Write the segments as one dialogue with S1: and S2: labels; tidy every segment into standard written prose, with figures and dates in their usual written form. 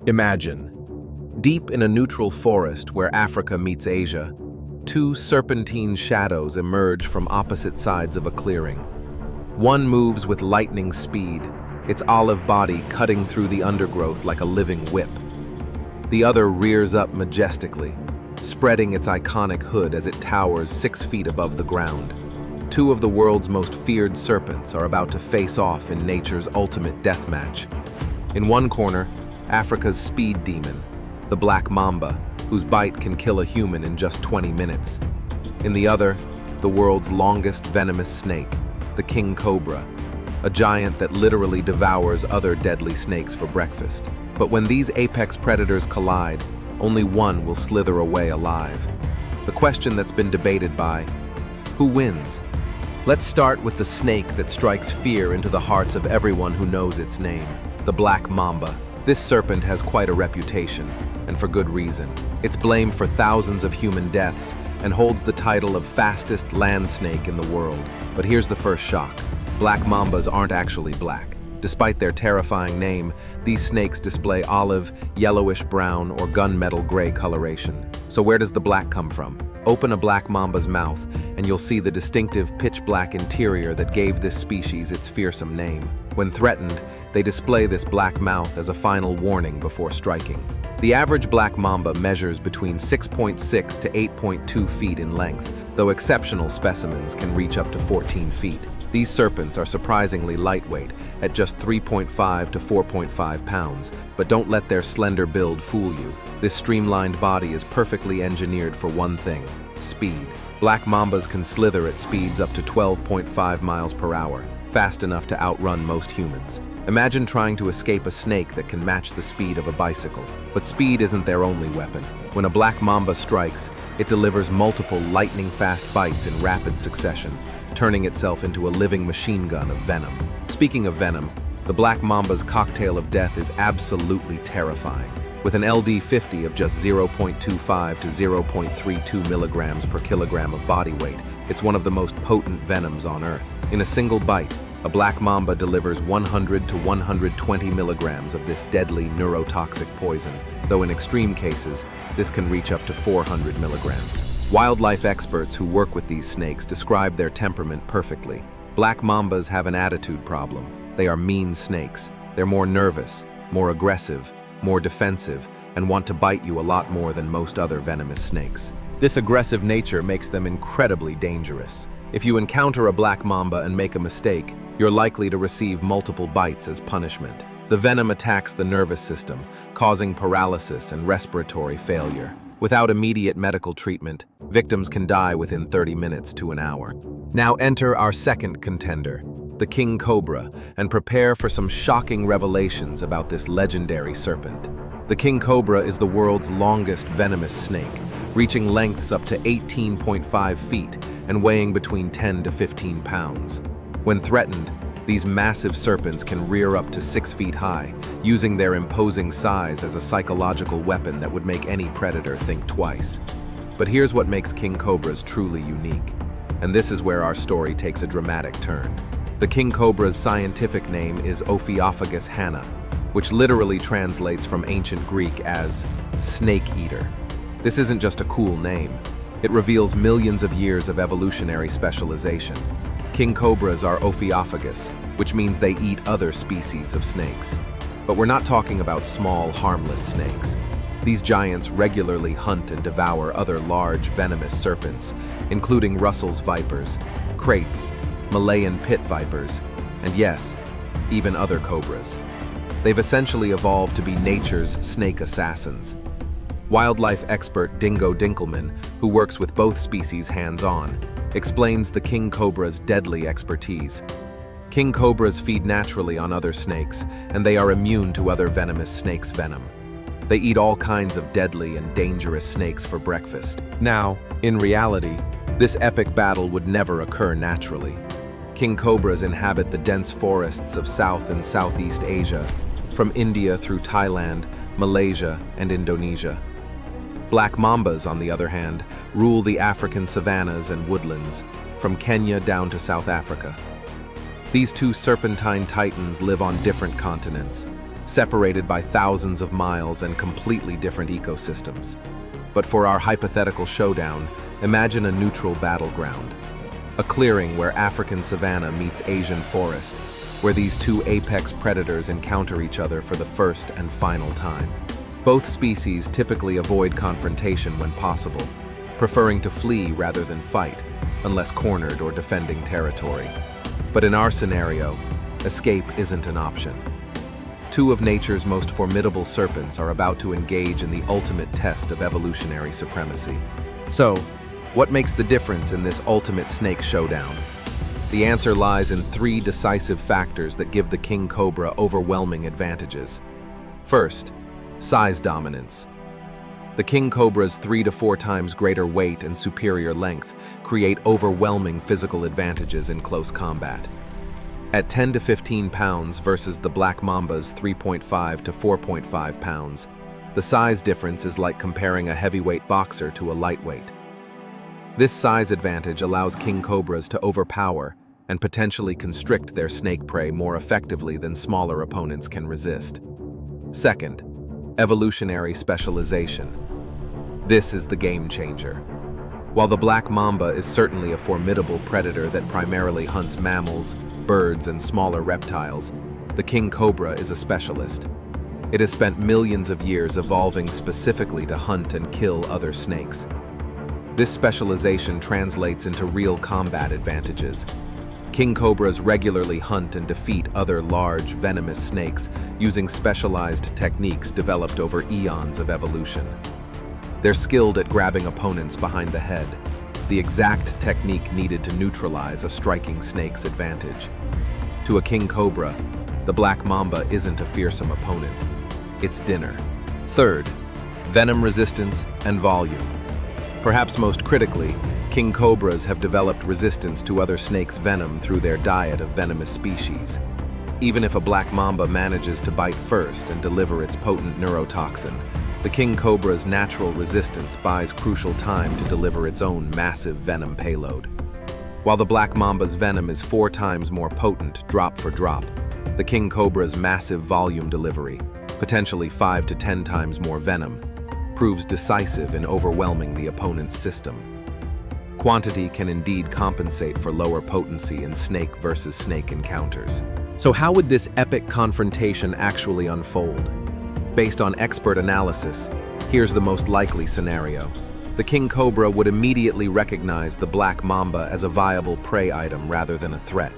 S1: Imagine, deep in a neutral forest where Africa meets Asia, two serpentine shadows emerge from opposite sides of a clearing. One moves with lightning speed, its olive body cutting through the undergrowth like a living whip. The other rears up majestically, spreading its iconic hood as it towers 6 feet above the ground. Two of the world's most feared serpents are about to face off in nature's ultimate death match. In one corner, Africa's speed demon, the black mamba, whose bite can kill a human in just 20 minutes. In the other, the world's longest venomous snake, the King Cobra, a giant that literally devours other deadly snakes for breakfast. But when these apex predators collide, only one will slither away alive. The question that's been debated by, who wins? Let's start with the snake that strikes fear into the hearts of everyone who knows its name, the black mamba. This serpent has quite a reputation, and for good reason. It's blamed for thousands of human deaths and holds the title of fastest land snake in the world. But here's the first shock. Black mambas aren't actually black. Despite their terrifying name, these snakes display olive, yellowish-brown, or gunmetal gray coloration. So where does the black come from? Open a black mamba's mouth, and you'll see the distinctive pitch-black interior that gave this species its fearsome name. When threatened, they display this black mouth as a final warning before striking. The average black mamba measures between 6.6 to 8.2 feet in length, though exceptional specimens can reach up to 14 feet. These serpents are surprisingly lightweight, at just 3.5 to 4.5 pounds, but don't let their slender build fool you. This streamlined body is perfectly engineered for one thing: speed. Black mambas can slither at speeds up to 12.5 miles per hour, fast enough to outrun most humans. Imagine trying to escape a snake that can match the speed of a bicycle. But speed isn't their only weapon. When a black mamba strikes, it delivers multiple lightning-fast bites in rapid succession, turning itself into a living machine gun of venom. Speaking of venom, the black mamba's cocktail of death is absolutely terrifying. With an LD50 of just 0.25 to 0.32 milligrams per kilogram of body weight, it's one of the most potent venoms on Earth. In a single bite, a black mamba delivers 100 to 120 milligrams of this deadly neurotoxic poison, though in extreme cases, this can reach up to 400 milligrams. Wildlife experts who work with these snakes describe their temperament perfectly. Black mambas have an attitude problem. They are mean snakes. They're more nervous, more aggressive, more defensive, and want to bite you a lot more than most other venomous snakes. This aggressive nature makes them incredibly dangerous. If you encounter a black mamba and make a mistake, you're likely to receive multiple bites as punishment. The venom attacks the nervous system, causing paralysis and respiratory failure. Without immediate medical treatment, victims can die within 30 minutes to an hour. Now enter our second contender, the King Cobra, and prepare for some shocking revelations about this legendary serpent. The King Cobra is the world's longest venomous snake, reaching lengths up to 18.5 feet and weighing between 10 to 15 pounds. When threatened, these massive serpents can rear up to 6 feet high, using their imposing size as a psychological weapon that would make any predator think twice. But here's what makes King Cobras truly unique, and this is where our story takes a dramatic turn. The King Cobra's scientific name is Ophiophagus hanna, which literally translates from ancient Greek as snake eater. This isn't just a cool name. It reveals millions of years of evolutionary specialization. King cobras are Ophiophagus, which means they eat other species of snakes. But we're not talking about small, harmless snakes. These giants regularly hunt and devour other large, venomous serpents, including Russell's vipers, kraits, Malayan pit vipers, and yes, even other cobras. They've essentially evolved to be nature's snake assassins. Wildlife expert Dingo Dinkelman, who works with both species hands-on, explains the king cobra's deadly expertise. King cobras feed naturally on other snakes, and they are immune to other venomous snakes' venom. They eat all kinds of deadly and dangerous snakes for breakfast. Now, in reality, this epic battle would never occur naturally. King cobras inhabit the dense forests of South and Southeast Asia, from India through Thailand, Malaysia, and Indonesia. Black mambas, on the other hand, rule the African savannas and woodlands, from Kenya down to South Africa. These two serpentine titans live on different continents, separated by thousands of miles and completely different ecosystems. But for our hypothetical showdown, imagine a neutral battleground. A clearing where African savanna meets Asian forest, where these two apex predators encounter each other for the first and final time. Both species typically avoid confrontation when possible, preferring to flee rather than fight, unless cornered or defending territory. But in our scenario, escape isn't an option. Two of nature's most formidable serpents are about to engage in the ultimate test of evolutionary supremacy. So, what makes the difference in this ultimate snake showdown? The answer lies in three decisive factors that give the King Cobra overwhelming advantages. First, size dominance. The King Cobra's 3 to 4 times greater weight and superior length create overwhelming physical advantages in close combat. At 10 to 15 pounds versus the Black Mamba's 3.5 to 4.5 pounds, the size difference is like comparing a heavyweight boxer to a lightweight. This size advantage allows King Cobras to overpower and potentially constrict their snake prey more effectively than smaller opponents can resist. Second, evolutionary specialization. This is the game changer. While the Black Mamba is certainly a formidable predator that primarily hunts mammals, birds, and smaller reptiles, the King Cobra is a specialist. It has spent millions of years evolving specifically to hunt and kill other snakes. This specialization translates into real combat advantages. King Cobras regularly hunt and defeat other large, venomous snakes using specialized techniques developed over eons of evolution. They're skilled at grabbing opponents behind the head, the exact technique needed to neutralize a striking snake's advantage. To a King Cobra, the Black Mamba isn't a fearsome opponent. It's dinner. Third, venom resistance and volume. Perhaps most critically, King Cobras have developed resistance to other snakes' venom through their diet of venomous species. Even if a Black Mamba manages to bite first and deliver its potent neurotoxin, the King Cobra's natural resistance buys crucial time to deliver its own massive venom payload. While the Black Mamba's venom is 4 times more potent drop for drop, the King Cobra's massive volume delivery, potentially 5 to 10 times more venom, proves decisive in overwhelming the opponent's system. Quantity can indeed compensate for lower potency in snake versus snake encounters. So how would this epic confrontation actually unfold? Based on expert analysis, here's the most likely scenario. The King Cobra would immediately recognize the Black Mamba as a viable prey item rather than a threat.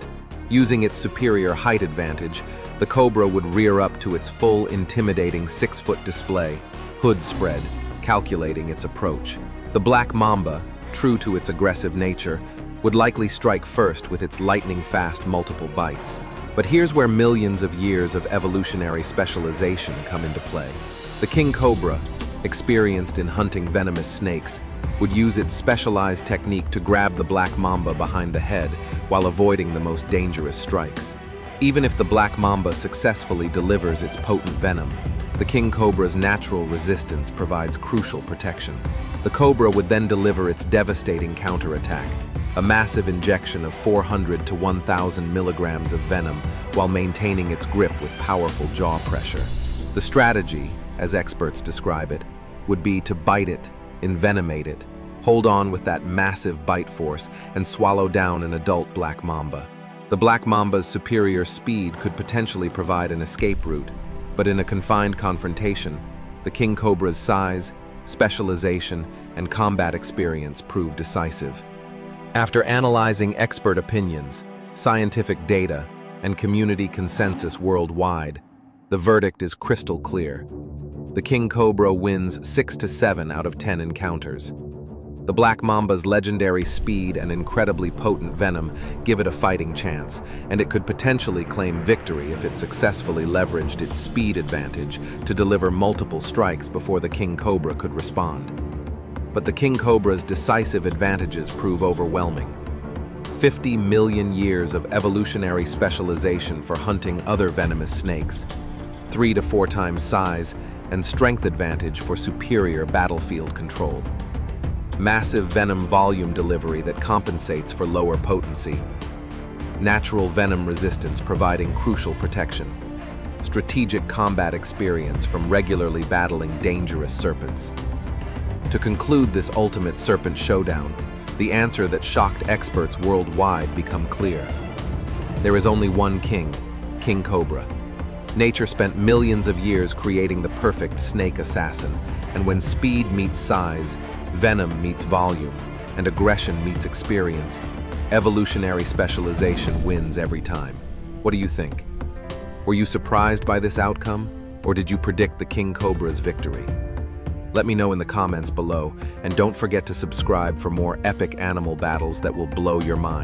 S1: Using its superior height advantage, the Cobra would rear up to its full, intimidating 6-foot display, hood spread, calculating its approach. The Black Mamba, true to its aggressive nature, would likely strike first with its lightning-fast multiple bites. But here's where millions of years of evolutionary specialization come into play. The King Cobra, experienced in hunting venomous snakes, would use its specialized technique to grab the Black Mamba behind the head while avoiding the most dangerous strikes. Even if the Black Mamba successfully delivers its potent venom, the King Cobra's natural resistance provides crucial protection. The Cobra would then deliver its devastating counterattack, a massive injection of 400 to 1,000 milligrams of venom while maintaining its grip with powerful jaw pressure. The strategy, as experts describe it, would be to bite it, envenomate it, hold on with that massive bite force, and swallow down an adult Black Mamba. The Black Mamba's superior speed could potentially provide an escape route, but in a confined confrontation, the King Cobra's size, specialization, and combat experience prove decisive. After analyzing expert opinions, scientific data, and community consensus worldwide, the verdict is crystal clear. The King Cobra wins 6 to 7 out of 10 encounters. The Black Mamba's legendary speed and incredibly potent venom give it a fighting chance, and it could potentially claim victory if it successfully leveraged its speed advantage to deliver multiple strikes before the King Cobra could respond. But the King Cobra's decisive advantages prove overwhelming. 50 million years of evolutionary specialization for hunting other venomous snakes, 3 to 4 times size, and strength advantage for superior battlefield control. Massive venom volume delivery that compensates for lower potency. Natural venom resistance providing crucial protection. strategic combat experience from regularly battling dangerous serpents. To conclude this ultimate serpent showdown, the answer that shocked experts worldwide become clear. There is only one king, King Cobra. Nature spent millions of years creating the perfect snake assassin, and when speed meets size, venom meets volume, and aggression meets experience, evolutionary specialization wins every time. What do you think? Were you surprised by this outcome, or did you predict the King Cobra's victory? Let me know in the comments below, and don't forget to subscribe for more epic animal battles that will blow your mind.